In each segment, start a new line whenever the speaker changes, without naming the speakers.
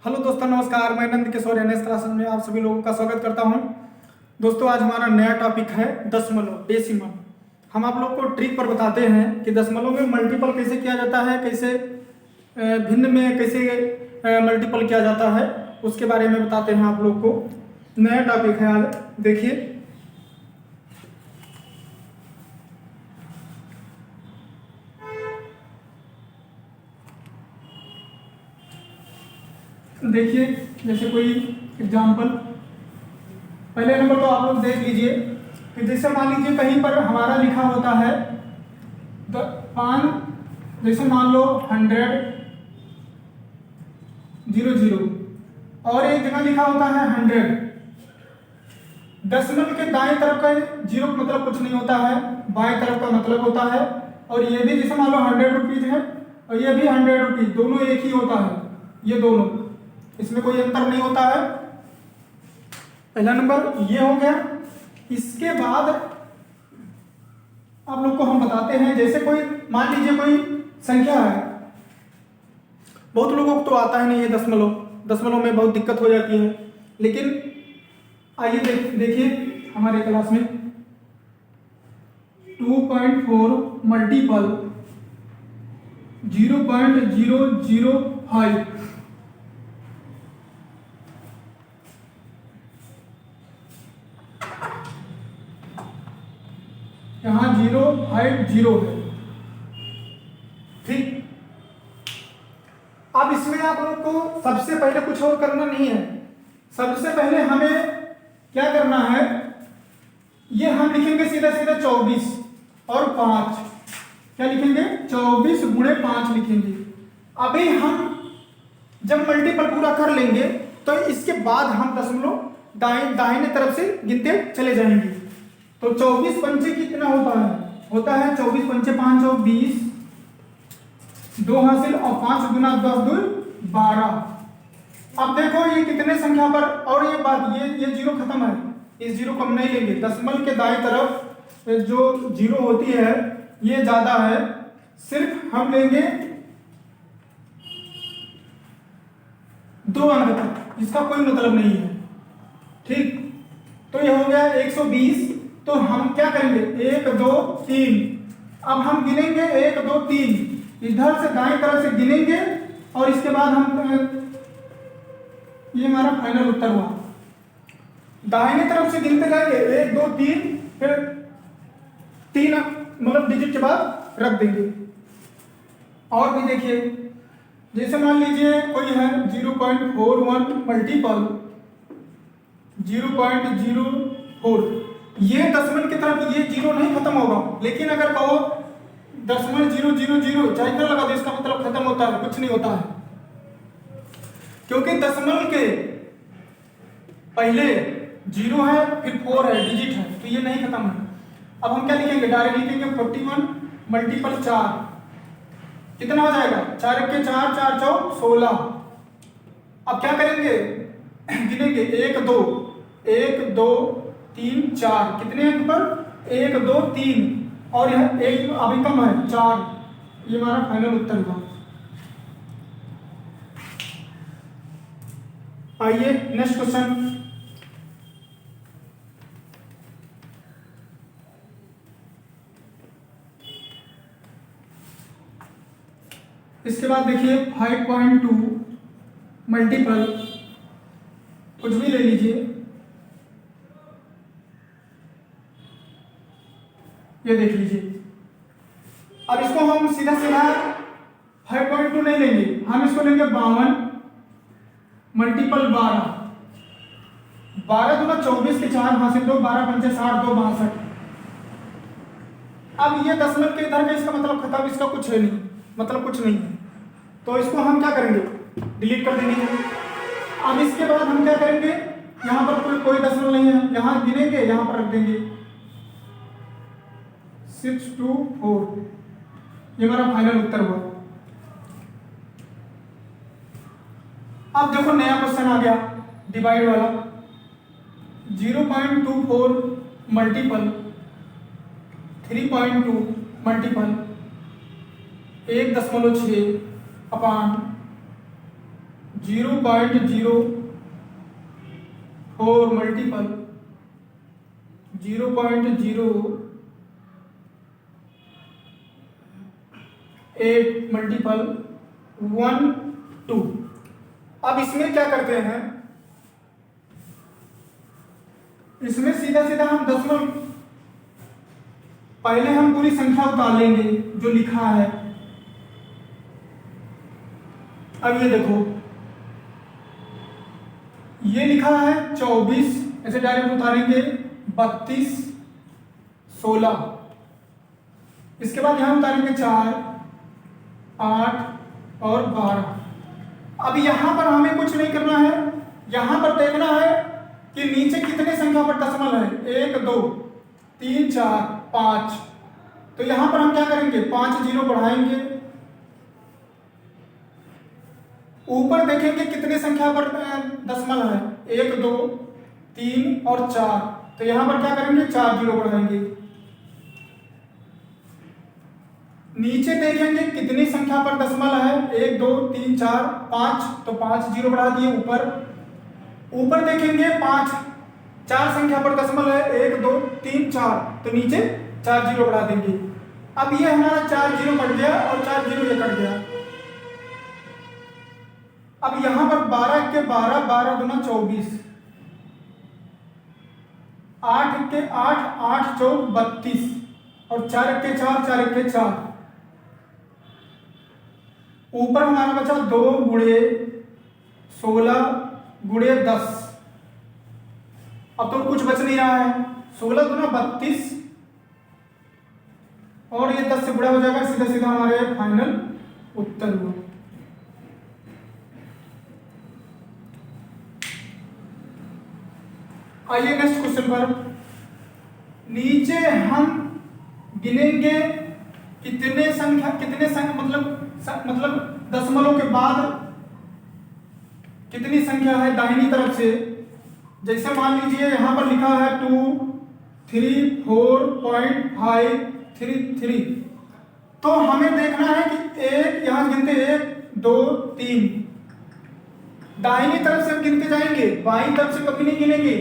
Hello दोस्तों, नमस्कार। मैं नंद किशोर एनएस क्लासेस में आप सभी लोगों का स्वागत करता हूं। दोस्तों, आज हमारा नया टॉपिक है दशमलव, डेसिमल। हम आप लोग को ट्रिक पर बताते हैं कि दशमलव में मल्टीपल कैसे किया जाता है, कैसे भिन्न में कैसे मल्टीपल किया जाता है, उसके बारे में बताते हैं आप लोग को। नया टॉपिक है आज, देखिए। देखिए, जैसे कोई एग्जाम्पल, पहले नंबर तो आप लोग देख लीजिए कि जैसे मान लीजिए कहीं पर हमारा लिखा होता है जैसे मान लो 100 और एक जगह लिखा होता है 100। दशमलव के दाएं तरफ का जीरो का मतलब कुछ नहीं होता है, बाएं तरफ का मतलब होता है। और ये भी जैसे मान लो 100 रुपीज है और ये भी 100 रुपीज, दोनों एक ही होता है, ये दोनों, इसमें कोई अंतर नहीं होता है। पहला नंबर ये हो गया। इसके बाद आप लोग को हम बताते हैं, जैसे कोई मान लीजिए कोई संख्या है, बहुत लोगों को तो आता है नहीं है दशमलव में बहुत दिक्कत हो जाती है। लेकिन आइए देखिए हमारे क्लास में 2.4 मल्टीपल 0.005, यहां 050 है। ठीक, अब इसमें आप लोग को सबसे पहले कुछ और करना नहीं है। सबसे पहले हमें क्या करना है, ये हम लिखेंगे सीधा सीधा 24 और 5। क्या लिखेंगे? 24 गुणे 5 लिखेंगे। अभी हम जब मल्टीपल पूरा कर लेंगे तो इसके बाद हम दशमलव दाहिने तरफ से गिनते चले जाएंगे। तो 24 पंचे कितना होता है? 24 पंचे 5 और 20, 2 हासिल और 5 गुना 10 2 12। अब देखो ये कितने संख्या पर, और ये बात, ये जीरो खत्म है, इस जीरो को हम नहीं लेंगे। दशमलव के दाएं तरफ जो जीरो होती है ये ज्यादा है, सिर्फ हम लेंगे 2 अंक तक, इसका कोई मतलब नहीं है। ठीक, तो ये हो गया 120। तो हम क्या करेंगे? 1 2 3। अब हम गिनेंगे 1 2 3, इधर से दाएं तरफ से गिनेंगे और इसके बाद हम, ये हमारा फाइनल उत्तर हुआ। दाहिने तरफ से गिनते जाएंगे 1 2 3, फिर 3 मतलब डिजिट के बाद रख देंगे। और भी देखिए, जैसे मान लीजिए कोई है 0.41 मल्टीपल 0.04, ये दशमलव की तरफ ये जीरो नहीं खत्म होगा। लेकिन अगर कहो 0.000 चाहे इतना लगा दो, इसका मतलब खत्म होता है, कुछ नहीं होता है, क्योंकि दशमलव के पहले 0 है फिर 4 है, डिजिट है, तो ये नहीं खत्म है। अब हम क्या लिखेंगे? डायरेक्ट लिखेंगे 41 मल्टीपल 4, कितना हो जाएगा? 4 के 4 4 4 16। अब क्या करेंगे? गिनेंगे 1 2 1 2 3 4, कितने अंक पर? 1 2 3, और यह एक अभी कम है 4। ये हमारा फाइनल उत्तर हुआ। आइए नेक्स्ट क्वेश्चन। इसके बाद देखिए 5.2 मल्टीपल, कुछ भी ले लीजिए, ये देख लीजिए। अब इसको हम सीधा सीधा 5.2 नहीं लेंगे, हम इसको लेंगे 52 मल्टीपल 12। 12 दूना 24 के 4 हासिल 2, 12 पंचे 60 2 62। अब ये दशमलव के इधर का इसका मतलब खत्म, इसका कुछ है नहीं, मतलब कुछ नहीं है, तो इसको हम क्या करेंगे? डिलीट कर देंगे। अब इसके बाद हम क्या करेंगे? यहां पर कोई दशमलव नहीं है, यहां गिनेंगे, यहां पर रख देंगे 6 2 4। ये हमारा फाइनल उत्तर हुआ। अब देखो नया क्वेश्चन आ गया डिवाइड वाला। 0.24 मल्टीपल 3.2 मल्टीपल 1.6 अपान 0.04 मल्टीपल 0.08 मल्टीपल 1 2। अब इसमें क्या करते हैं, इसमें सीधा सीधा हम दशमलव, पहले हम पूरी संख्या उतार लेंगे जो लिखा है। अब ये देखो, ये लिखा है 24, ऐसे डायरेक्ट उतारेंगे 32 16, इसके बाद यहां उतारेंगे 4 8 और 12। अब यहां पर हमें कुछ नहीं करना है, यहां पर देखना है कि नीचे कितने संख्या पर दशमलव है, 1 2 3 4 5। तो यहां पर हम क्या करेंगे, 5 जीरो बढ़ाएंगे, ऊपर देखेंगे कितने संख्या पर दशमलव है, 1 2 3 और 4। तो यहां पर क्या करेंगे, 4 जीरो बढ़ाएंगे। नीचे देखेंगे कितनी संख्या पर दशमलव है, 1 2 3 4 5, तो 5 जीरो बढ़ा दिए ऊपर। ऊपर देखेंगे 4 संख्या पर दशमलव है, 1 2 3 4, तो नीचे 4 जीरो बढ़ा देंगे। अब ये हमारा 4 जीरो कट गया और 4 जीरो ये कट गया। अब यहां पर 12 के 12 12 दूना 24, 8 के 8 8 चौक 32 और 4 के 4 4 के 4। ऊपर हमारा बचा 2 गुणे 16 गुणे 10। अब तो कुछ बच नहीं रहा है, 16 दूना 32 और ये 10 से गुणा हो जाएगा, सीधा सीधा हमारे फाइनल उत्तर हुआ। आइए नेक्स्ट क्वेश्चन पर। नीचे हम गिनेंगे कितने संख्या मतलब दशमलव के बाद कितनी संख्या है दाहिनी तरफ से। जैसे मान लीजिए यहां पर लिखा है 2 3 4.533, तो हमें देखना है कि एक, यहां गिनते 1 2 3, दाहिनी तरफ से हम गिनते जाएंगे, बाईं तरफ से कभी नहीं गिनेंगे।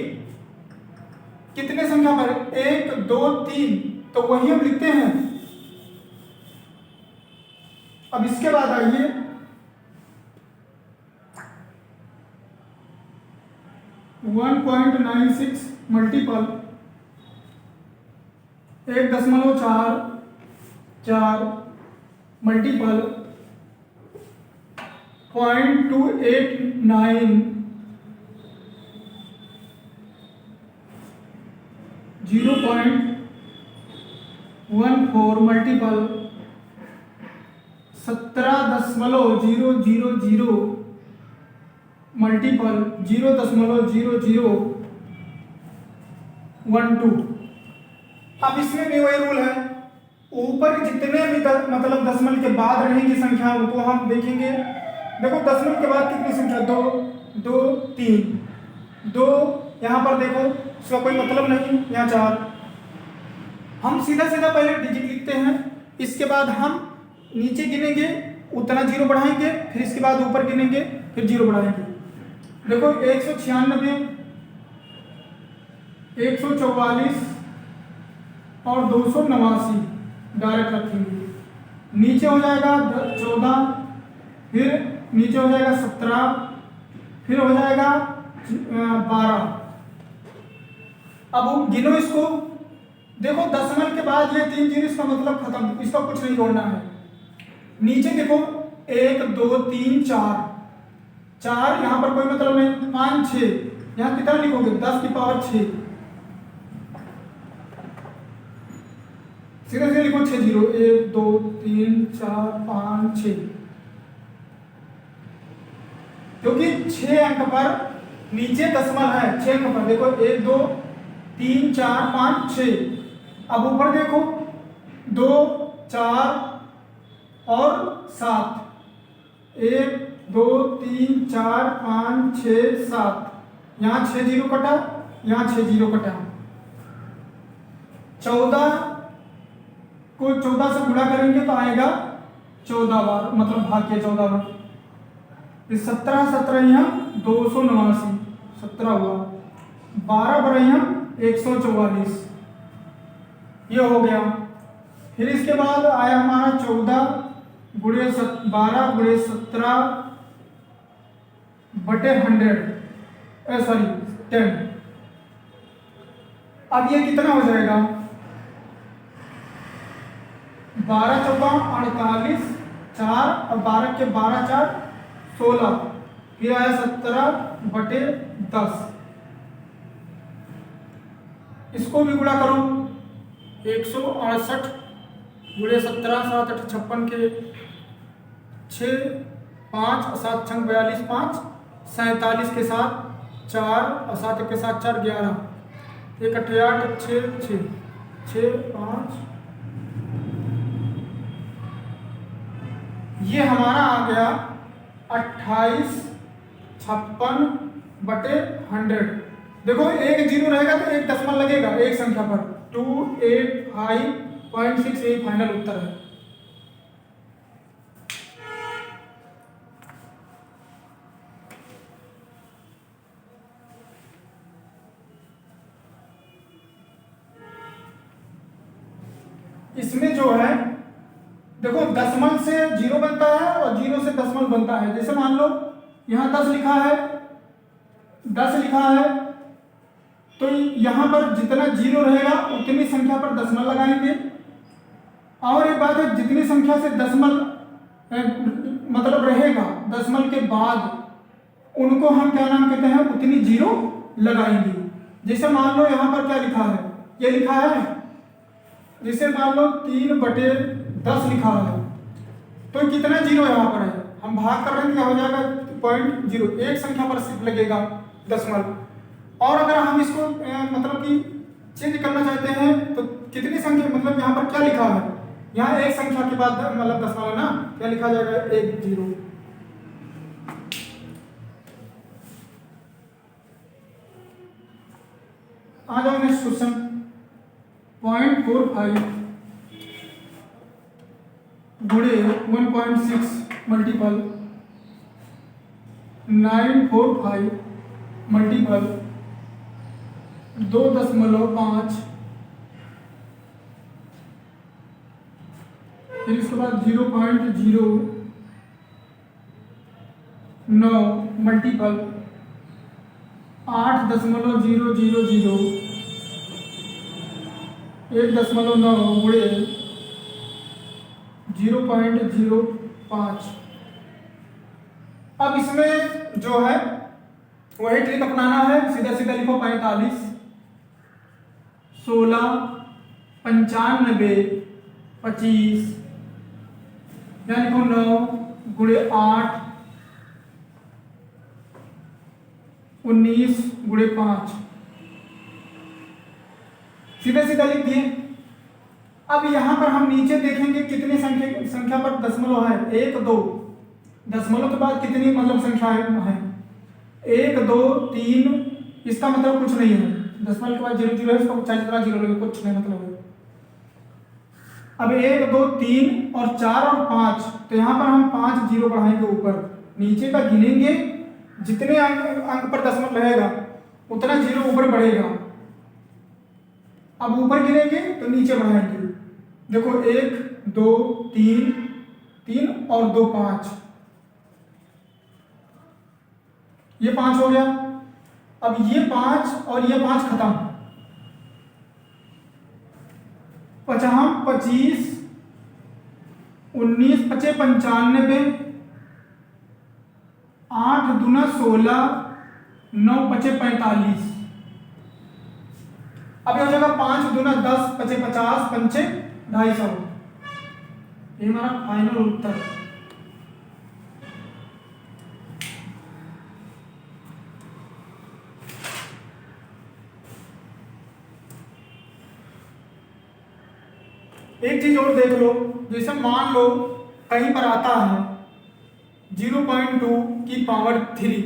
कितने संख्या पर, 1 2 3, तो वही हम लिखते हैं। अब इसके बाद आइए 1.96 मल्टीपल 1.44 मल्टीपल 0.289 0.14 मल्टीपल 17.000 मल्टीपल 0.0012। अब इसमें भी वही रूल है, ऊपर जितने भी मतलब दशमलव के बाद रहेंगी संख्या उनको हम देखेंगे। देखो दशमलव के बाद कितनी संख्या, 2 2 3, 2 यहाँ पर देखो इसका कोई मतलब नहीं, यहाँ 4। हम सीधा सीधा पहले डिजिट लिखते हैं, इसके बाद हम नीचे गिनेंगे, उतना जीरो बढ़ाएंगे, फिर इसके बाद ऊपर गिनेंगे, फिर जीरो बढ़ाएंगे। देखो 196 144 और 289 डायरेक्ट रखेंगे। नीचे हो जाएगा 14, फिर नीचे हो जाएगा 17, फिर हो जाएगा 12। अब गिनो इसको, देखो दशमलव के बाद ये 3 जीरो, इसका मतलब खत्म, इसका कुछ नहीं जोड़ना है। नीचे देखो 1 2 3 4, 4 यहाँ पर कोई मतलब नहीं, 5 6, यहाँ कितना लिखोगे, 10 की पावर 6, सीधे सीधे लिखो 6 जीरो, 1 2 3 4 5 6, क्योंकि 6 अंक पर नीचे दशमलव है, 6 अंक पर देखो 1 2 3 4 5 6। अब ऊपर देखो 2 4 और 7, 1 2 3 4 5 6 7, यहाँ 6 जीरो कटा, यहाँ 6 जीरो कटा। 14 को 14 से गुणा करेंगे तो आएगा 14 बार, मतलब भाग्य 14 बार। ये 17 17 289, 17 हुआ, 12 बढ़िया 144, ये हो गया। फिर इसके बाद आया हमारा 14 गुणे 12 गुणे 17 बटे 100, सॉरी 10। अब ये कितना हो जाएगा, 12 चौका 48, 4 और 12 के 12 4 16, फिर आया 17 बटे 10। इसको भी गुणा करो, 168 गुणे 17 7 8 56 के 6 5 और 7 6 42 5 47 के साथ 4 और 7 के साथ 4 11, 1 8 8 6 6 6 5, ये हमारा आ गया 28 56 बटे 100। देखो एक जीरो रहेगा तो एक दशमलव लगेगा एक संख्या पर, 285.6 यही फाइनल उत्तर है। इसमें जो है देखो दशमलव से जीरो बनता है और जीरो से दशमलव बनता है। जैसे मान लो यहां 10 लिखा है, 10 लिखा है, तो यहां पर जितना जीरो रहेगा उतनी संख्या पर दशमलव लगाएंगे। और एक बात है, जितनी संख्या से दशमलव मतलब रहेगा दशमलव के बाद, उनको हम क्या नाम कहते हैं, उतनी जीरो लगाएंगे। जैसे मान लो यहां पर क्या लिखा है, ये लिखा है, जैसे मान लो 3 बटे 10 लिखा है, तो कितना जीरो यहाँ पर है, हम भाग कर रहे हैं, क्या हो जाएगा 0.0, एक संख्या पर सिर्फ लगेगा दशमलव। और अगर हम इसको मतलब कि चेंज करना चाहते हैं तो कितनी संख्या, मतलब यहाँ पर क्या लिखा है, यहाँ एक संख्या के बाद मतलब दशमलव है ना, क्या लिखा जाएगा 1 0। आ जाओ नेक्स्ट क्वेश्चन, 0.45 गुणे 1.6 मल्टीपल 945 मल्टीपल 2.5, फिर इसके बाद 0.09 मल्टीपल 8.000 1.9 गुणे 0.05। अब इसमें जो है वही ट्रिक अपनाना है, सीधा सीधा लिखो 45 16 95 25, या लिखो 9 गुणे 8 19 गुणे 5, सीधे सीधा लिख दिए। अब यहां पर हम नीचे देखेंगे कितनी संख्या पर दशमलव है, 1 2, दशमलव के बाद कितनी मतलब संख्या है 1 2 3, इसका मतलब कुछ नहीं है, दशमलव के बाद 0 0 है, इसका चाहे जितना जीरो लगे कुछ नहीं मतलब है। अब 1 2 3 और 4 और 5, तो यहाँ पर हम 5 जीरो बढ़ाएंगे ऊपर, नीचे का गिनेंगे, जितने अंक पर दशमलव रहेगा उतना जीरो ऊपर बढ़ेगा। अब ऊपर गिनेंगे तो नीचे बढ़ाएंगे, देखो 1 2 3 3 और 2 5, ये 5 हो गया। अब ये 5 और ये 5 खत्म, 25 19 25 95, 8 दूना 16 9 25 45। अब ये हो जाएगा 5 दूना 10 25 50 पंचे 250। ये हमारा फाइनल उत्तर। एक चीज और देख लो, जैसे मान लो कहीं पर आता है 0.2 की पावर 3।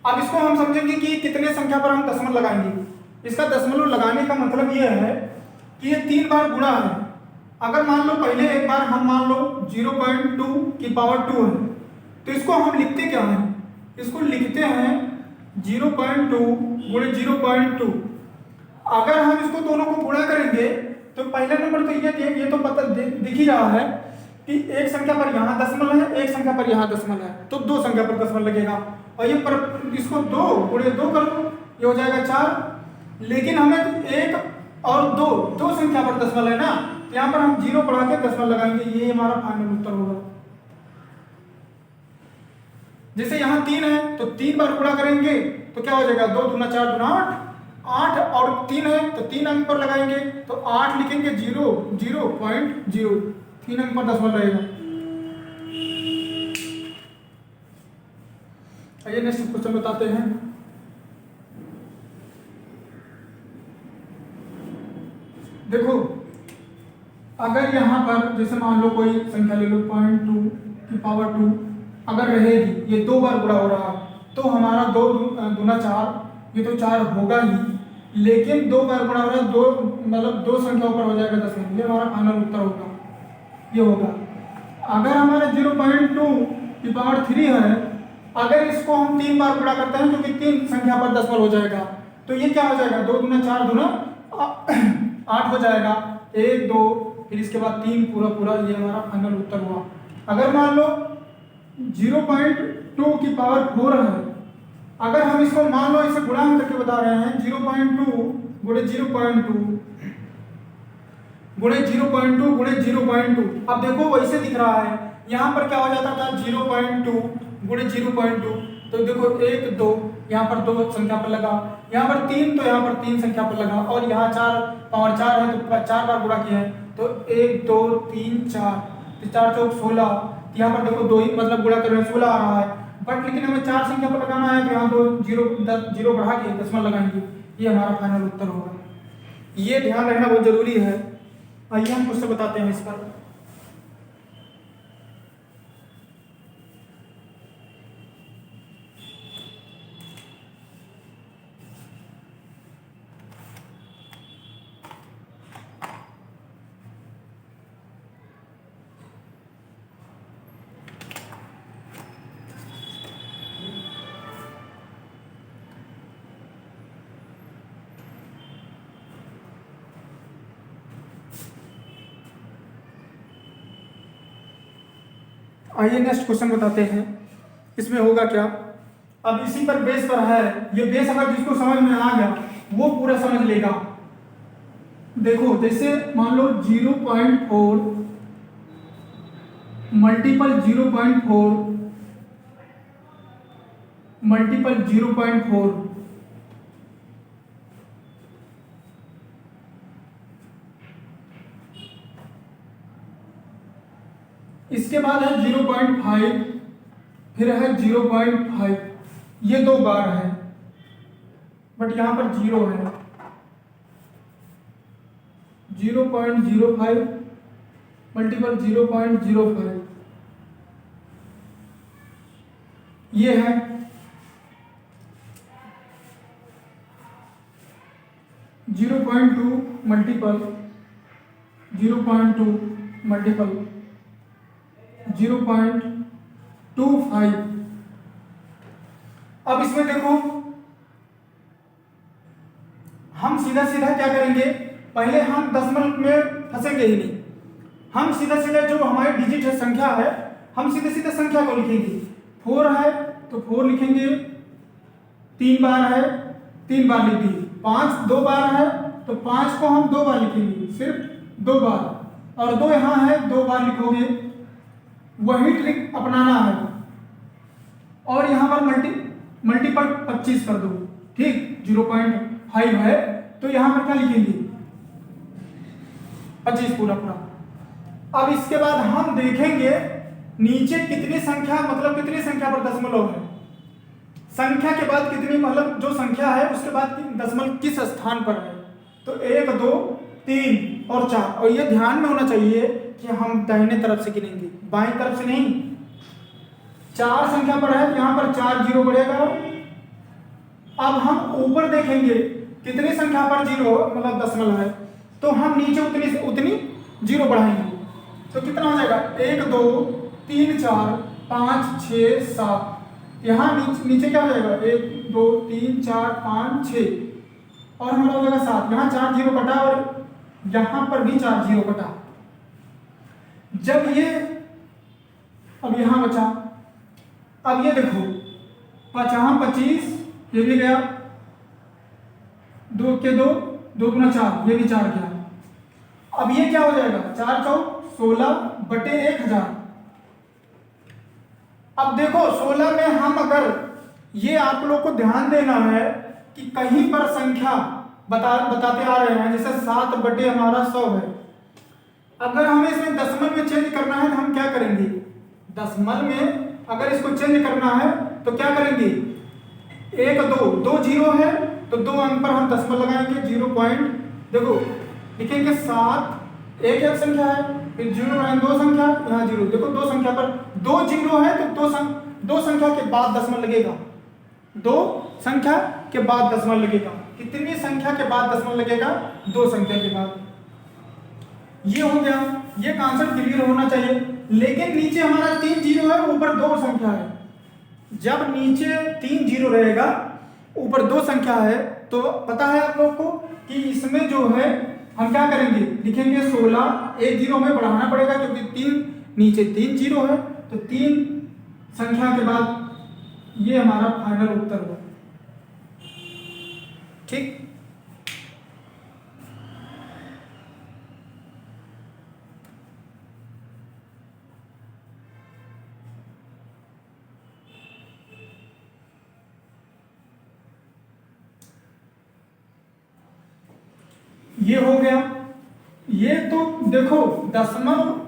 अब इसको हम समझेंगे कि कितने संख्या पर हम दशमलव लगाएंगे। इसका दशमलव लगाने का मतलब यह है कि ये 3 बार गुणा है। अगर मान लो पहले एक बार हम मान लो 0.2 की पावर 2 है, तो इसको हम लिखते क्या हैं, इसको लिखते हैं 0.2 गुणे 0.2। अगर हम इसको दोनों को गुणा करेंगे तो पहला नंबर तो ये तो पता दिख ही रहा है कि एक संख्या पर यहाँ दशमलव है, एक संख्या पर यहाँ दशमलव है, तो दो संख्या पर दशमलव लगेगा। और ये पर इसको 2 गुणे 2 कर दो, ये हो जाएगा 4। लेकिन हमें एक और दो संख्या पर दशमलव है ना, तो यहाँ पर हम 0 बढ़ा के दशमलव लगाएंगे, ये हमारा फाइनल उत्तर होगा। जैसे यहाँ 3 है तो 3 बार गुणा करेंगे तो क्या हो जाएगा, 2 दूना 4 दूना 8 और 3 है तो 3 अंक पर लगाएंगे तो 8 लिखेंगे 0.0 3 अंक पर दशमलव रहेगा। आइए नेक्स्ट क्वेश्चन बताते हैं। देखो अगर यहाँ पर जैसे मान लो कोई संख्या ले लो 0.2 की पावर 2 अगर रहेगी, ये 2 बार गुणा हो रहा है तो हमारा 2 दूना 4, ये तो 4 होगा ही, लेकिन 2 बार गुणा हो रहा है, 2 मतलब 2 संख्याओं पर हो जाएगा दशमलव, ये हमारा फाइनल उत्तर होगा, ये होगा। अगर हमारा 0.2 की पावर 3 है, अगर इसको हम 3 बार गुणा करते हैं क्योंकि 3 संख्या पर दशमलव हो जाएगा, तो ये क्या हो जाएगा, 2 दूना 4 दूना 8 हो जाएगा, 1 2 फिर इसके बाद 3 पूरा, ये हमारा फाइनल उत्तर हुआ। अगर मान लो 0.2 की पावर 4 है, अगर हम इसको मान लो इसे गुणा करके बता रहे हैं 0.2 गुणे 0.2 गुणे 0.2 गुणे 0.2। अब देखो वैसे दिख रहा है, यहाँ पर क्या हो जाता था 0.2 गुणे 0.2, तो देखो 1 2 यहाँ पर 2 संख्या पर लगा, यहाँ पर 3 तो यहाँ पर 3 संख्या पर लगा, और यहाँ 4 पावर 4 है तो 4 बार गुणा किया है तो 1 2 3 4 तो 4 चौक 16, यहाँ पर देखो 2 ही मतलब गुणा कर रहे हैं 16 आ रहा है, बट लेकिन हमें 4 संख्या पर लगाना है तो यहाँ 2 0 बढ़ा के दशमलव लगाएंगे, ये हमारा फाइनल उत्तर होगा। ये ध्यान रखना बहुत जरूरी है। आइए हम क्वेश्चन बताते हैं इस पर। आइए नेक्स्ट क्वेश्चन बताते हैं। इसमें होगा क्या, अब इसी पर बेस पर है, ये बेस अगर जिसको समझ में आ गया वो पूरा समझ लेगा। देखो जैसे मान लो 0.4 मल्टीपल 0.4 मल्टीपल 0.4, इसके बाद है 0.5, फिर है 0.5, ये 2 बार है बट यहां पर 0 है, 0.05 मल्टीपल 0.05, ये है 0.2 मल्टीपल 0.2 मल्टीपल 0.25। अब इसमें देखो हम सीधा सीधा क्या करेंगे, पहले हम दशमलव में फंसेंगे ही नहीं, हम सीधा सीधा जो हमारे डिजिट है संख्या है, हम सीधे सीधे संख्या को लिखेंगे। 4 है तो 4 लिखेंगे, 3 बार है 3 बार लिख दी, 5 2 बार है तो 5 को हम 2 बार लिखेंगे, सिर्फ 2 बार, और 2 यहाँ है 2 बार लिखोगे, वही ट्रिक अपनाना है। और यहां पर मल्टीपल 25 कर दो, ठीक, 0.5 है तो यहां पर क्या लिखेंगे 25 पूरा। अब इसके बाद हम देखेंगे नीचे कितनी संख्या मतलब कितनी संख्या पर दशमलव है, संख्या के बाद कितनी मतलब जो संख्या है उसके बाद दशमलव किस स्थान पर है, तो 1 2 3 और 4। और ये ध्यान में होना चाहिए कि हम दाहिने तरफ से गिनेंगे, बाएं तरफ से नहीं। 4 संख्या पर है तो यहाँ पर 4 0 बढ़ेगा। अब हम ऊपर देखेंगे कितनी संख्या पर 0 मतलब दशमलव है, तो हम नीचे उतनी 0 बढ़ाएंगे, तो कितना हो जाएगा 1 2 3 4 5 6 7, यहाँ नीचे क्या हो जाएगा 1 2 3 4 5 6 और हमारा हो जाएगा 7, यहाँ 4 जीरो कटा और यहाँ पर भी 4 जीरो कटा। जब ये अब यहाँ बचा, अब ये देखो 5 25, ये भी गया 2 के 2 2 गुना 4, ये भी 4 गया। अब ये क्या हो जाएगा 4 चौक 16 बटे 1000। अब देखो 16 में हम अगर, ये आप लोग को ध्यान देना है कि कहीं पर संख्या बताते आ रहे हैं, जैसे 7 बटे हमारा 100 है, अगर हमें इसमें दशमलव में चेंज करना है तो हम क्या करेंगे, दशमलव में अगर इसको चेंज करना है तो क्या करेंगे, 1 2 2 जीरो है तो 2 अंक पर हम दशमलव लगाएंगे, 0 पॉइंट, देखो लिखेंगे 7, एक संख्या है, फिर 0 2 संख्या, यहाँ 0, देखो 2 संख्या पर 2 जीरो है तो 2 संख्या के बाद दशमलव लगेगा, 2 संख्या के बाद दशमलव लगेगा। कितनी संख्या के बाद दशमलव लगेगा, 2 संख्या के बाद। ये हो गया, ये कॉन्सेप्ट क्लियर होना चाहिए। लेकिन नीचे हमारा 3 जीरो है, ऊपर 2 संख्या है। जब नीचे 3 जीरो रहेगा, ऊपर 2 संख्या है, तो पता है आप लोग को कि इसमें जो है हम क्या करेंगे, लिखेंगे 16, एक जीरो में बढ़ाना पड़ेगा क्योंकि 3 नीचे 3 जीरो है, तो 3 संख्या के बाद ये हमारा फाइनल उत्तर होगा। ठीक, ये हो गया। ये तो देखो दशमलव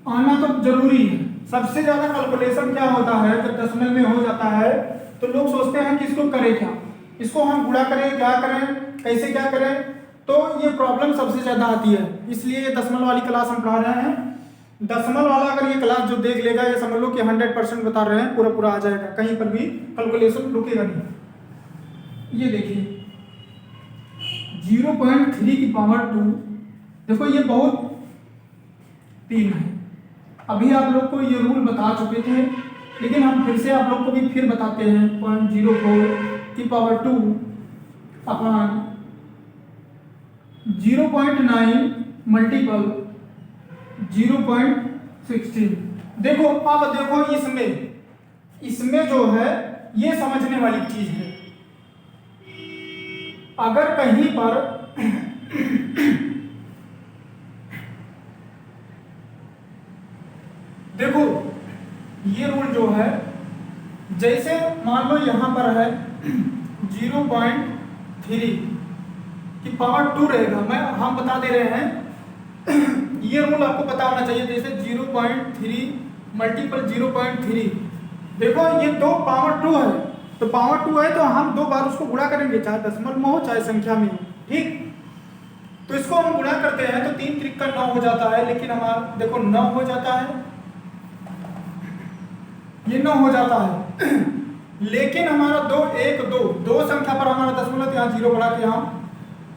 आना तो जरूरी है। सबसे ज्यादा कैलकुलेशन क्या होता है जब दशमलव में हो जाता है तो लोग सोचते हैं कि इसको करें क्या, इसको हम गुणा करें, क्या करें, कैसे क्या करें, तो ये प्रॉब्लम सबसे ज्यादा आती है। इसलिए ये दशमलव वाली क्लास हम पढ़ा रहे हैं। दशमलव वाला अगर ये क्लास जो देख लेगा, ये समझ लो कि 100% बता रहे हैं, पूरा पूरा आ जाएगा, कहीं पर भी कैलकुलेशन रुकेगा नहीं। ये देखिए 0.3 की पावर 2, देखो ये बहुत 3 है। अभी आप लोग को ये रूल बता चुके थे, लेकिन हम फिर से आप लोग को भी फिर बताते हैं। 0.04 की पावर 2 अपॉन 0.9 मल्टीपल 0.16। देखो अब देखो इसमें जो है ये समझने वाली चीज है। अगर कहीं पर देखो ये रूल जो है, जैसे मान लो यहां पर है 0.3 की पावर 2 रहेगा, हम बता दे रहे हैं। ये रूल आपको पता होना चाहिए। जैसे 0.3 मल्टीपल 0.3, देखो ये 2 पावर 2 है, तो पावर 2 है तो हम 2 बार उसको गुणा करेंगे, चाहे दशमलव में हो चाहे संख्या में हो। ठीक, तो इसको हम गुणा करते हैं तो 3 त्रिक का 9 हो जाता है। लेकिन हमारा देखो 9 हो जाता है, ये 9 हो जाता है। लेकिन हमारा 2 1 2 संख्या पर हमारा दशमलव, यहाँ 0 बढ़ा के हम,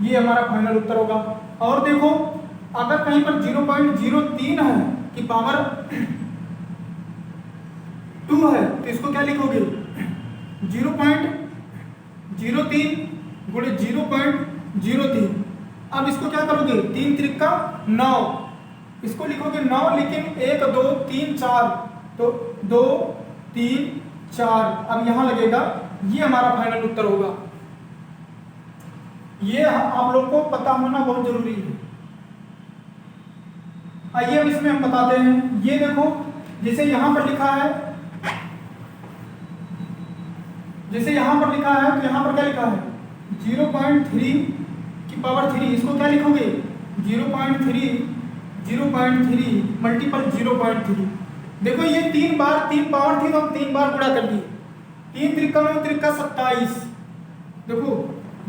ये हमारा फाइनल उत्तर होगा। और देखो अगर कहीं पर 0.03 है कि पावर 2 है तो इसको क्या लिखोगे, 0.03 गुणे 0.03। अब इसको क्या करोगे, 3 त्रिक का 9, इसको लिखोगे 9, लेकिन 1 2 3 4, तो 2 3 4 अब यहां लगेगा, ये हमारा फाइनल उत्तर होगा। ये आप लोग को पता होना बहुत जरूरी है। आइए अब इसमें हम बताते हैं। ये देखो जैसे यहां पर लिखा है, जैसे यहां पर लिखा है तो यहां पर क्या लिखा है, 0.3 की पावर 3, इसको क्या लिखोगे, 0.3 मल्टीपल 0.3। देखो ये 3 बार 3 पावर थी तो हम 3 बार गुणा कर दिए, 3 त्रिका 9 त्रिका 27। देखो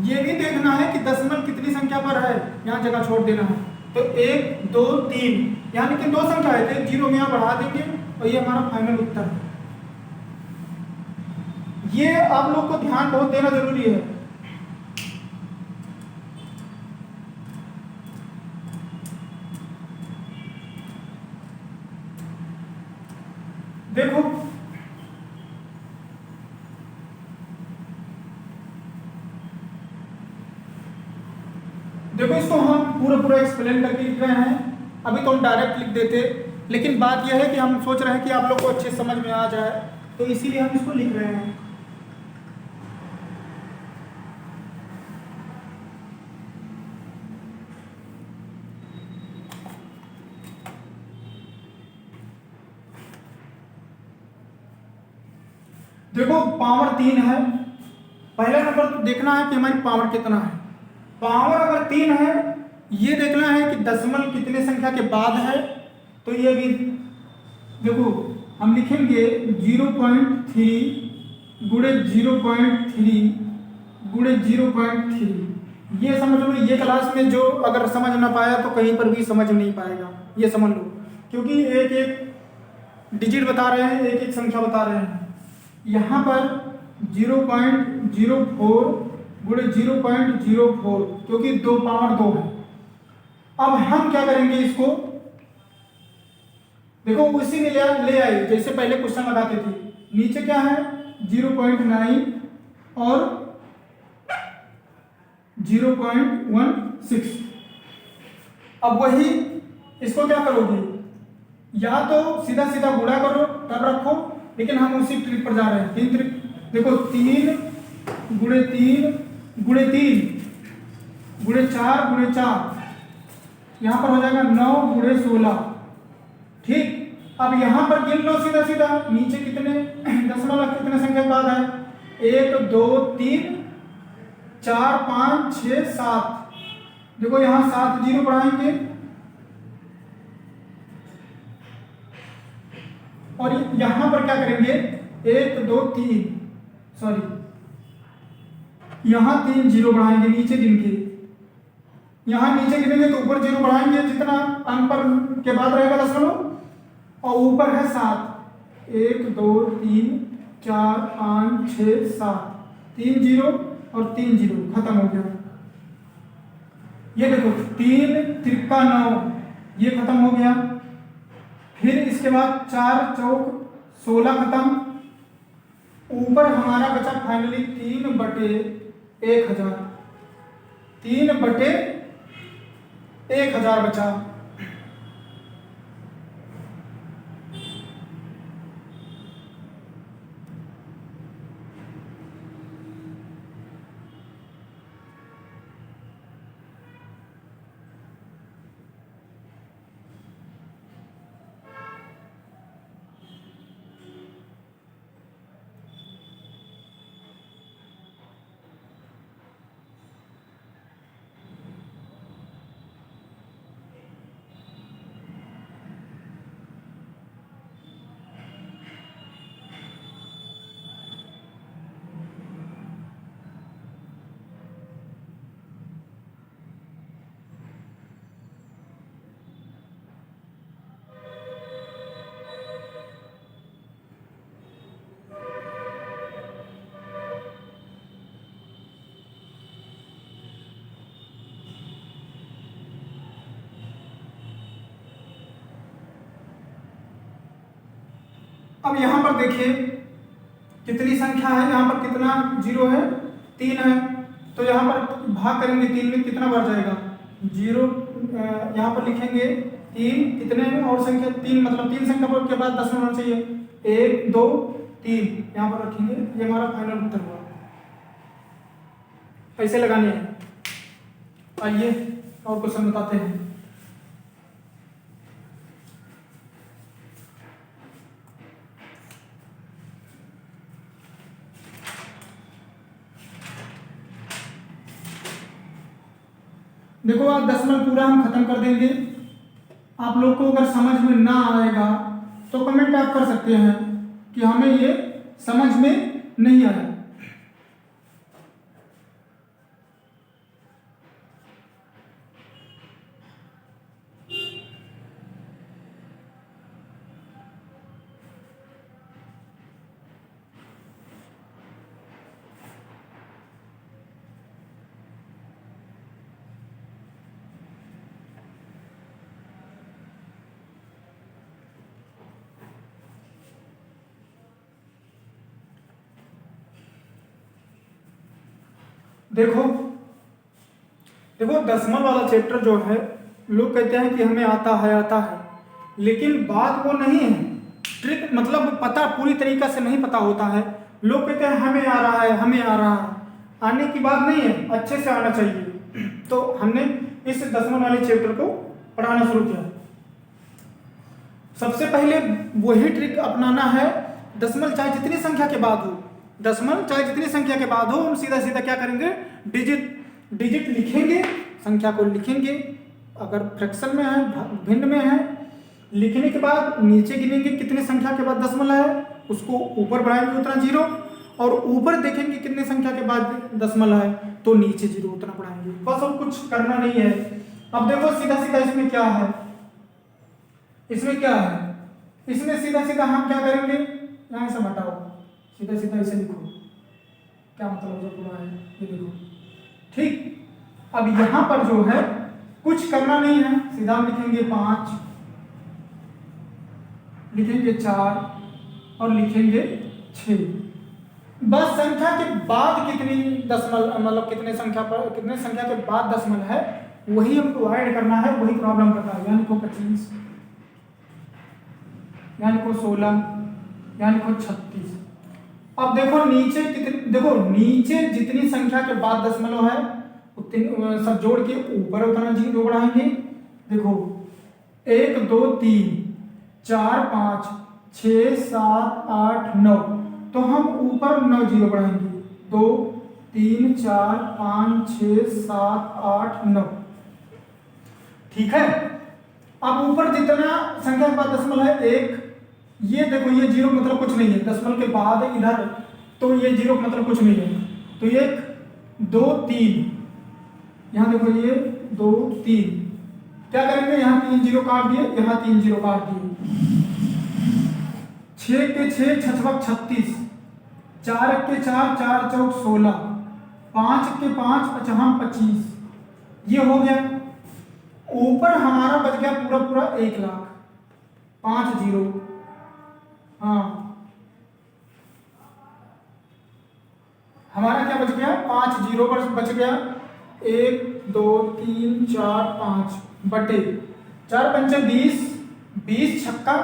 ये भी देखना है कि दशमलव कितनी संख्या पर है, यहाँ जगह छोड़ देना है। तो 1 2 3, यहाँ लेकिन 2 संख्या है तो 1 जीरो में यहाँ बढ़ा देंगे और ये हमारा फाइनल उत्तर है। ये आप लोग को ध्यान बहुत देना जरूरी है। देखो देखो इसको हम पूरा पूरा एक्सप्लेन करके लिख रहे हैं, अभी तो हम डायरेक्ट लिख देते, लेकिन बात यह है कि हम सोच रहे हैं कि आप लोग को अच्छे समझ में आ जाए, तो इसीलिए हम इसको लिख रहे हैं। देखो पावर 3 है, पहला नंबर तो देखना है कि हमारी पावर कितना है। पावर अगर 3 है, ये देखना है कि दशमलव कितने संख्या के बाद है, तो ये भी देखो हम लिखेंगे 0.3 गुणे 0.3 गुणे 0.3। ये समझ लो, ये क्लास में जो अगर समझ ना पाया तो कहीं पर भी समझ नहीं पाएगा, ये समझ लो, क्योंकि एक एक डिजिट बता रहे हैं, एक एक संख्या बता रहे हैं। यहाँ पर 0.04 गुणे 0.04, क्योंकि 2 पावर 2 है। अब हम क्या करेंगे, इसको देखो उसी में ले आए जैसे पहले क्वेश्चन लगाते थे। नीचे क्या है 0.9 और 0.16। अब वही इसको क्या करोगे, या तो सीधा सीधा गुणा करो तब रखो, लेकिन हम उसी ट्रिक पर जा रहे हैं। 3 ट्रिक देखो, 3 गुणे 3 गुणे 3 गुणे 4 गुणे 4, यहाँ पर हो जाएगा 9 गुणे 16। ठीक, अब यहाँ पर गिन लो सीधा सीधा, नीचे कितने दशमलव कितने संख्या के बाद है, 1 2 3 4 5 6 7। देखो यहाँ 7 जीरो बढ़ाएंगे और यहाँ पर क्या करेंगे, 1 2 3 सॉरी, यहाँ 3 जीरो बढ़ाएंगे नीचे गिन के, यहाँ नीचे गिनेंगे तो ऊपर जीरो बढ़ाएंगे जितना अंक पर के बाद रहेगा दशमलव, और ऊपर है 7। 1 2 3 4 5 6 7, 3 जीरो और 3 जीरो, खत्म हो गया। ये देखो 3 3 9, ये खत्म हो गया। फिर इसके बाद 4 चौक 16 खत्म। ऊपर हमारा बचा फाइनली 3/1000, 3/1000 बचा। अब यहाँ पर देखिए कितनी संख्या है, यहाँ पर कितना जीरो है, 3 है, तो यहाँ पर भाग करेंगे 3 में, कितना बढ़ जाएगा 0। यहाँ पर लिखेंगे 3 कितने में, और संख्या 3 मतलब 3 संख्या के बाद दशमलव होना चाहिए, 1 2 3 यहाँ पर रखेंगे। ये हमारा फाइनल उत्तर हुआ। कैसे लगाने हैं आइए और क्वेश्चन बताते हैं। देखो आज दशमलव पूरा हम खत्म कर देंगे। आप लोग को अगर समझ में ना आएगा तो कमेंट आप कर सकते हैं कि हमें ये समझ में नहीं आया। देखो देखो दशमलव वाला चैप्टर जो है लोग कहते हैं कि हमें आता है, लेकिन बात वो नहीं है। ट्रिक मतलब पता पूरी तरीका से नहीं पता होता है। लोग कहते हैं हमें आ रहा है, आने की बात नहीं है, अच्छे से आना चाहिए। तो हमने इस दशमलव वाले चैप्टर को पढ़ाना शुरू किया। सबसे पहले वही ट्रिक अपनाना है, दशमलव चाहे जितनी संख्या के बाद हो, हम सीधा सीधा क्या करेंगे, डिजिट लिखेंगे, संख्या को लिखेंगे। अगर फ्रैक्शन में है, भिन्न में है, लिखने के बाद नीचे गिनेंगे कितने संख्या के बाद दशमलव है, उसको ऊपर बढ़ाएंगे उतना जीरो, और ऊपर देखेंगे कितने संख्या के बाद दशमलव है तो नीचे जीरो उतना बढ़ाएंगे। बस और कुछ करना नहीं है। अब देखो सीधा सीधा इसमें क्या है, इसमें सीधा सीधा हम क्या करेंगे, यहाँ से हटाओ, सीधा सीधा इसे लिखो, क्या मतलब जो पूरा है ये लिखो, ठीक। अब यहाँ पर जो है कुछ करना नहीं है, सीधा हम लिखेंगे 5, लिखेंगे 4 और लिखेंगे 6। बस संख्या के बाद कितनी दशमलव मतलब कितने संख्या के बाद दशमलव है वही हमको ऐड करना है, वही प्रॉब्लम करना है। यानी को 25, यानी को 16, यानी को 36। अब देखो नीचे जितनी संख्या के बाद दशमलव है उतनी सब जोड़ के ऊपर उतना जीरो बढ़ाएंगे। देखो 1 2 3 4 5 6 7 8 9, तो हम ऊपर 9 जीरो बढ़ाएंगे, 2 3 4 5 6 7 8 9, ठीक है। अब ऊपर जितना संख्या के बाद दशमलव है 1, ये देखो ये जीरो मतलब कुछ नहीं है, दशमलव के बाद इधर, तो ये जीरो मतलब कुछ नहीं है। तो 1 2 3, यहाँ देखो ये 2 3, क्या करेंगे, यहाँ 3 जीरो काट दिए, यहाँ 3 जीरो काट दिए। 6 के 6 छछक 36, 4 के 4 4 चौक 16, 5 के 5 55 25, ये हो गया। ऊपर हमारा बच गया पूरा 1 लाख, 5 जीरो, हाँ हमारा क्या बच गया, 5 जीरो पर बच गया। 1 2 3 4 5 बटे 4 पंचे 20, 20 छक्का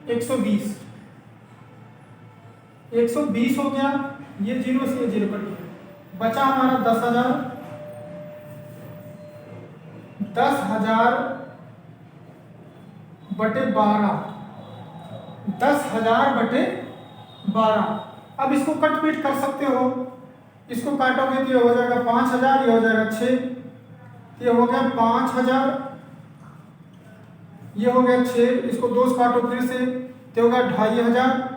120, 120 हो गया। ये जीरो से ये जीरो कट गया, बचा हमारा 10,000 बटे 12, 10,000 बटे 12। अब इसको कट पीट कर सकते हो, इसको काटोगे तो ये हो जाएगा 5,000, ये हो जाएगा 6, ये हो गया 5,000, ये हो गया 6, इसको 2 से काटो फिर से तो होगा 2,500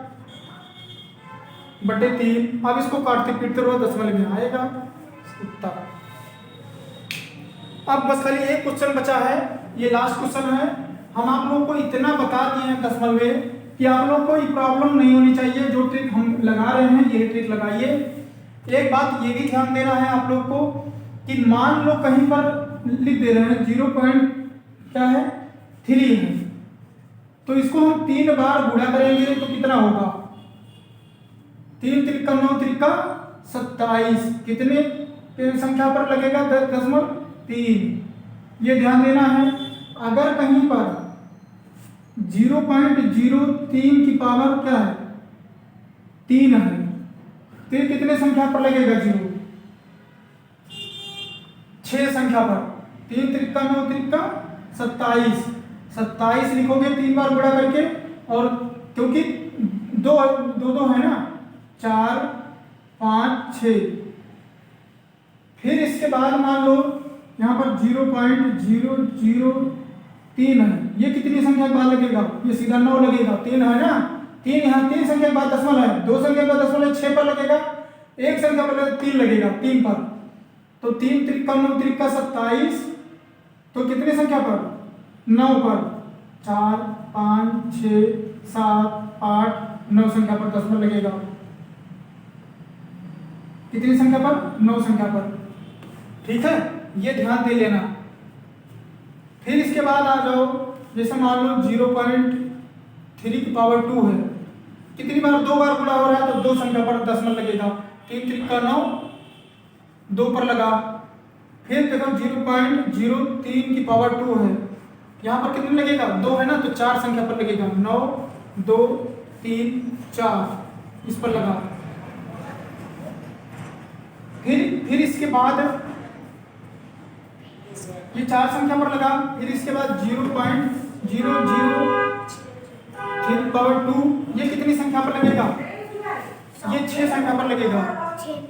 बटे 3। अब इसको काटते पीटते रहो, दशमलव में आएगा उत्तर। अब बस खाली एक क्वेश्चन बचा है, ये लास्ट क्वेश्चन है। हम आप लोगों को इतना बता दिए हैं दशमलव में कि आप लोग को ये प्रॉब्लम नहीं होनी चाहिए। जो ट्रिक हम लगा रहे हैं ये ट्रिक लगाइए। एक बात ये भी ध्यान देना है आप लोग को कि मान लो कहीं पर लिख दे रहे हैं 0.3 है, तो इसको हम 3 बार गुणा करेंगे तो कितना होगा, 3 त्रिका 9 त्रिका 27, कितने संख्या पर लगेगा, 10.3। ये ध्यान देना है। अगर कहीं पर 0.03 की पावर क्या है, 3 है, तो ये कितने संख्या पर लगेगा जीरो, 6 संख्या पर। 3 त्रिका 9 त्रिका 27, 27 लिखोगे 3 बार गुणा करके, और क्योंकि दो है ना, 4 5 6। फिर इसके बाद मान लो यहाँ पर 0.003 है, ये कितनी संख्या के बाद लगेगा, ये सीधा 9 लगेगा, 3 है ना, 3 यहाँ 3 संख्या के बाद दशमलव है, 2 संख्या के बाद दशमलव 6 पर लगेगा, 1 संख्या पर 3 लगेगा, 3 पर। तो 3 त्रिका 9 त्रिका 27, तो कितनी संख्या पर, 9 पर। 4 5 6 7 8 9 संख्या पर दशमलव लगेगा, कितनी संख्या पर, 9 संख्या पर, ठीक है। ये ध्यान दे लेना। फिर इसके बाद आ जाओ, जैसे मान लो 0.3 की पावर 2 है, कितनी बार, 2 बार गुणा हो रहा है, तो 2 संख्या पर दशमलव लगेगा। 3 त्रिका 9, 2 पर लगा, फिर देखो 0.03 की पावर 2 है, यहाँ पर कितने लगेगा 2 है ना, तो 4 संख्या पर लगेगा, 9 2 3 4 इस पर लगा। फिर इसके बाद ये 4 संख्या पर लगा, फिर इसके बाद 0.003 पावर 2 ये कितनी संख्या पर लगेगा, ये 6 संख्या पर लगेगा।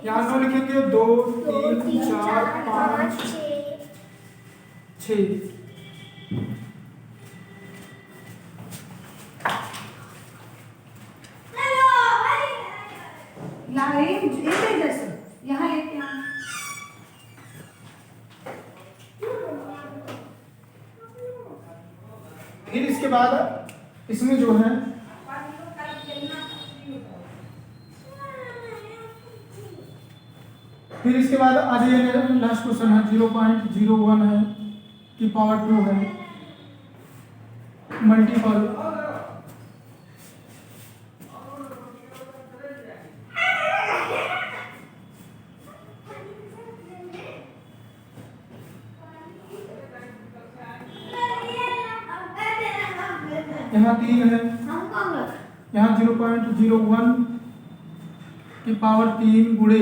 यहाँ 9 लिखेंगे, 2 3 4 5 6।
यहाँ लेके आना।
फिर इसके बाद इसमें जो है फिर इसके बाद आज ये लास्ट क्वेश्चन है, 0.01 है की पावर 2 है मल्टीपल। यहाँ 3 है, यहाँ 0.01 की पावर 3 गुणे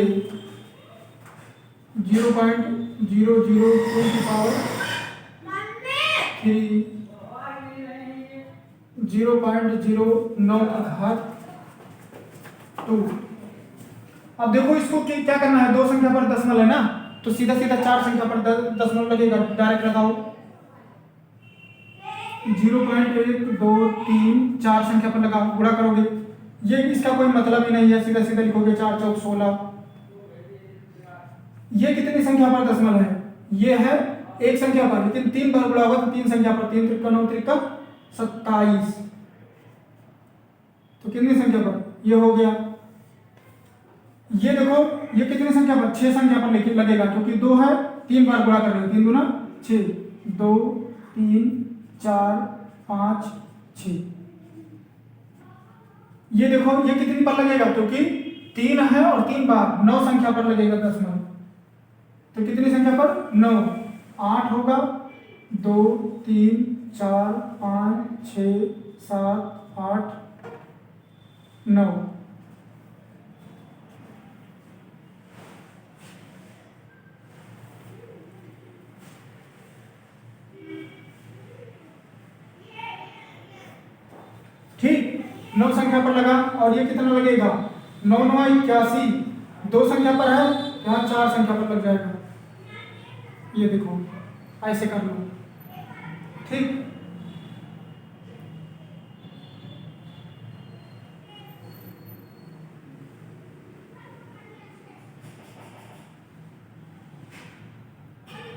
0.002 की पावर 3 0.09 की घात 2। अब देखो इसको क्या करना है, 2 संख्या पर दशमलव है ना, तो सीधा सीधा 4 संख्या पर दशमलव लगेगा, डायरेक्ट लगाओ। 0.1 2 3 4 संख्या पर लगा, गुणा करोगे, ये इसका कोई मतलब ही नहीं है, सीधा सीधा लिखोगे 4 चौक 16। ये कितनी संख्या पर दशमलव है, ये है एक संख्या पर, लेकिन 3 बार गुणा होगा तो 3 संख्या पर, 3 त्रिका 9 त्रिका 27, तो कितनी संख्या पर ये हो गया। ये देखो ये कितनी संख्या पर, 6 संख्या पर लेकिन लगेगा, क्योंकि 2 है, 3 बार गुणा कर रहे हो, 3 दूना 6, 2 3 4 5 6। ये देखो ये कितनी पर लगेगा, क्योंकि 3 है और 3 बार 9 संख्या पर लगेगा दशमलव, तो कितनी संख्या पर 9, 8 होगा, 2 3 4 5 6 7 8 9। ठीक, 9 संख्या पर लगा, और ये कितना लगेगा 9 9 81, 2 संख्या पर है, यहाँ 4 संख्या पर लग जाएगा। ये देखो ऐसे कर लो, ठीक।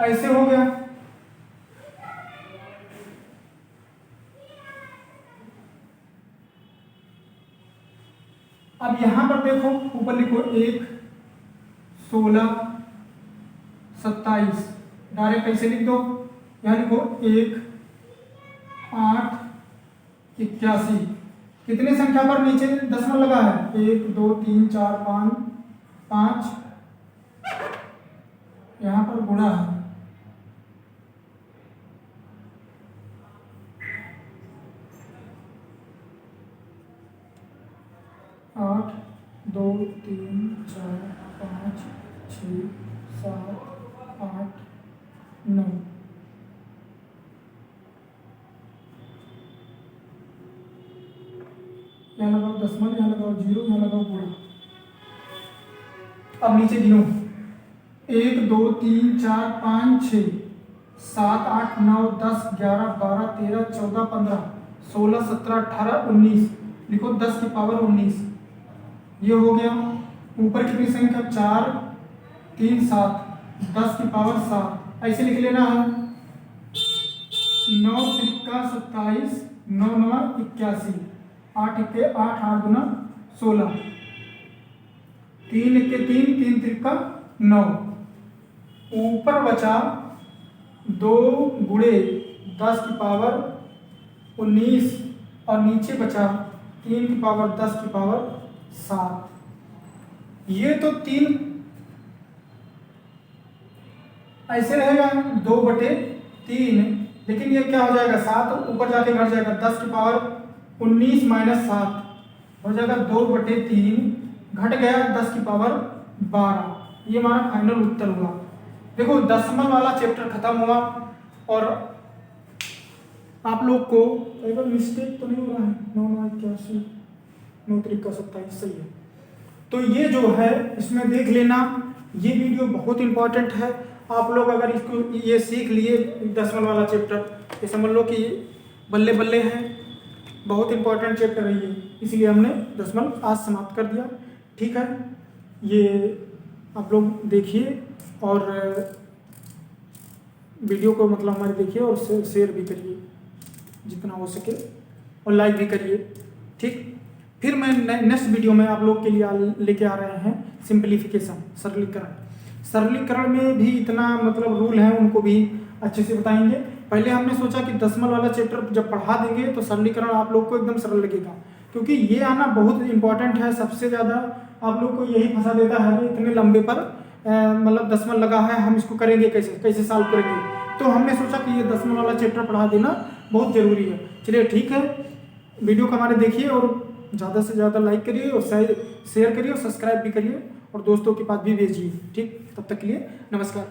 ऐसे हो गया। अब यहां पर देखो, ऊपर लिखो 1 16 27, डायरेक्ट ऐसे लिख दो। यहाँ लिखो 1 8 81, कितनी संख्या पर नीचे दशमलव लगा है, 1 2 3 4 5 5, यहाँ पर गुणा है, आठ 2 3 4 5 6 7 8 9। यहाँ लगाओ दशमलव, यहाँ लगाओ 0, यहाँ लगाओ गुणा। अब नीचे गिनो, 1 2 3 4 5 6 7 8 9 10 11 12 13 14 15 16 17 18 19, लिखो 10 की पावर 19। ये हो गया। ऊपर कितनी संख्या, 4 3 7, 10 की पावर 7, ऐसे लिख लेना है। 9 त्रिका 27, 9 9 81, 8 1 8 8 गुना 16, 3 1 3, 3 त्रिका 9। ऊपर बचा 2 गुणे 10 की पावर 19, और नीचे बचा 3 की पावर 10 की पावर 7। ये तो 3 ऐसे रहेगा 2/3, लेकिन ये क्या हो जाएगा 7 ऊपर जाके घट जाएगा 10 की पावर 19 माइनस 7 हो जाएगा 2/3 घट गया 10 की पावर 12। ये हमारा फाइनल उत्तर हुआ। देखो दशमलव वाला चैप्टर खत्म हुआ और आप लोग को एक बार मिस्टेक तो नहीं हो रहा है 9 9 3 27 सही है। तो ये जो है इसमें देख लेना, ये वीडियो बहुत इंपॉर्टेंट है। आप लोग अगर इसको ये सीख लिए दशमलव वाला चैप्टर, ये समझ लो कि बल्ले बल्ले है, बहुत इंपॉर्टेंट चैप्टर है ये, इसलिए हमने दशमलव आज समाप्त कर दिया। ठीक है, ये आप लोग देखिए और वीडियो को मतलब हमारे देखिए और शेयर भी करिए जितना हो सके और लाइक भी करिए। ठीक, फिर मैं नेक्स्ट वीडियो में आप लोग के लिए लेके आ रहे हैं सिंपलीफिकेशन, सरलीकरण में भी इतना मतलब रूल है उनको भी अच्छे से बताएंगे। पहले हमने सोचा कि दशमलव वाला चैप्टर जब पढ़ा देंगे तो सरलीकरण आप लोग को एकदम सरल लगेगा, क्योंकि ये आना बहुत इंपॉर्टेंट है। सबसे ज़्यादा आप लोग को यही फंसा देता है इतने लंबे पर मतलब दशमलव लगा है, हम इसको करेंगे कैसे सॉल्व करेंगे। तो हमने सोचा कि ये दशमलव वाला चैप्टर पढ़ा देना बहुत ज़रूरी है। चलिए ठीक है, वीडियो को हमारे देखिए और ज़्यादा से ज़्यादा लाइक करिए और शेयर करिए और सब्सक्राइब भी करिए और दोस्तों के पास भी भेजिए। ठीक, तब तक के लिए नमस्कार।